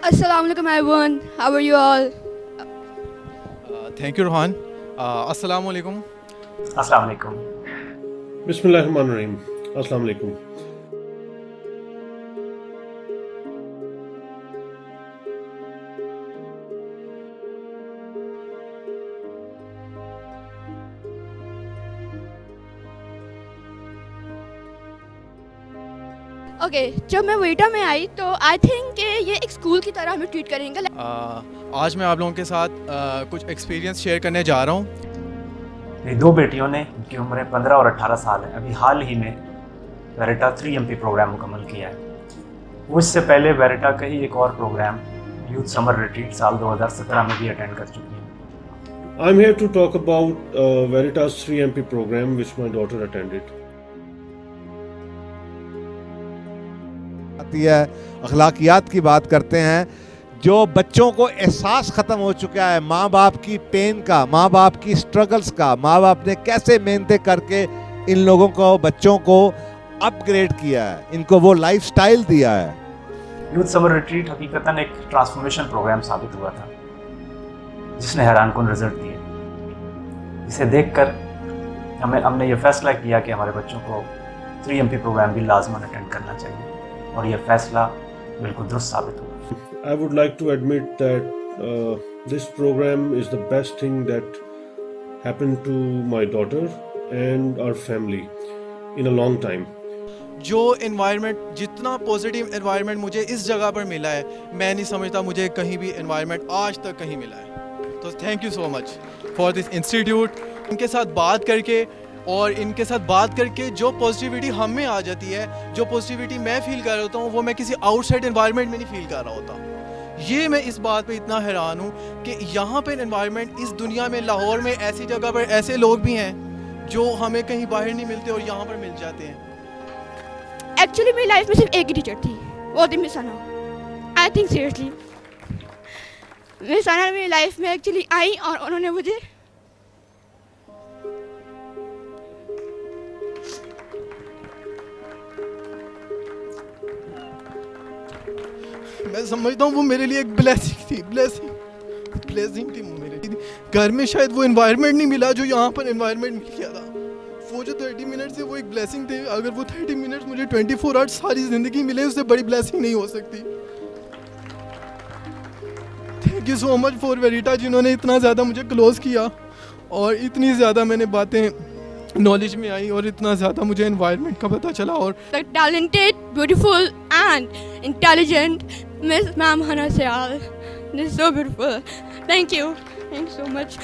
Assalamu alaikum everyone. How are you all? Thank you Rohan. अस्सलाम वालेकुम. अस्सलाम वालेकुम. बिस्मिल्लाहिर्रहमानिर्रहीम. अस्सलाम वालेकुम. ओके जब मैं वेटा में आई तो आई थिंक कि ये एक स्कूल की तरह हमें ट्रीट करेंगे. आज मैं आप लोगों के साथ कुछ एक्सपीरियंस शेयर करने जा रहा हूँ. मेरी दो बेटियों ने, उनकी उम्रें 15 और 18 साल है, अभी हाल ही में वेरिटा 3MP प्रोग्राम मुकम्मल किया है. वो इससे पहले वेरिटा का ही एक और प्रोग्राम यूथ समर रिट्रीट साल 2017 में भी अटेंड कर चुकी हैं. I'm here to talk about Veritas 3MP program which my daughter attended. आती है, अखलाकियात की बात करते हैं. जो बच्चों को एहसास ख़त्म हो चुका है माँ बाप की पेन का, माँ बाप की स्ट्रगल्स का, माँ बाप ने कैसे मेहनतें करके इन लोगों को, बच्चों को अपग्रेड किया है, इनको वो लाइफस्टाइल दिया है. यूथ समर रिट्रीट हकीकतन एक ट्रांसफॉर्मेशन प्रोग्राम साबित हुआ था जिसने हैरानकुन रिजल्ट दिए. इसे देखकर हमने ये फैसला किया कि हमारे बच्चों को 3MP प्रोग्राम भी लाजमन अटेंड करना चाहिए और ये फैसला बिल्कुल दुरुस्त साबित हुआ. I would like to admit that this program is the best thing that happened to my daughter and our family in a long time. जो एनवायरनमेंट, जितना पॉजिटिव एनवायरनमेंट मुझे इस जगह पर मिला है, मैं नहीं समझता मुझे कहीं भी एनवायरनमेंट आज तक कहीं मिला है. तो thank you so much for this institute. इनके साथ बात करके जो पॉजिटिविटी हम में आ जाती है, जो पॉजिटिविटी मैं फील कर रहा होता हूँ, वो मैं किसी आउटसाइड एनवायरनमेंट में नहीं फील कर रहा होता. ये मैं इस बात पे इतना हैरान हूँ कि यहाँ पे एनवायरनमेंट, इस दुनिया में, लाहौर में ऐसी जगह पर ऐसे लोग भी हैं जो हमें कहीं बाहर नहीं मिलते और यहाँ पर मिल जाते हैं. एक्चुअली मेरी लाइफ में सिर्फ एक ही टीचर थी, वो थी मिस अना. आई थिंक सीरियसली मिस अना मेरी लाइफ में एक्चुअली आई और उन्होंने मुझे मैं समझता हूँ वो मेरे लिए एक ब्लेसिंग थी मेरे लिए. घर में शायद वो एनवायरनमेंट नहीं मिला जो यहाँ पर एनवायरनमेंट मिल गया था. वो जो 30 मिनट्स थे वो एक ब्लेसिंग थे. अगर वो 30 मिनट्स मुझे 24 आवर्स सारी ज़िंदगी मिले, उससे बड़ी ब्लेसिंग नहीं हो सकती. Thank you so much for Verita, जिन्होंने इतना ज़्यादा मुझे क्लोज़ किया और इतनी ज़्यादा मैंने बातें नॉलेज में आई और इतना ज़्यादा मुझे एनवायरनमेंट का पता चला. और talented, beautiful and intelligent Miss Ma'am Hana Sayal. This is so beautiful. Thank you so much.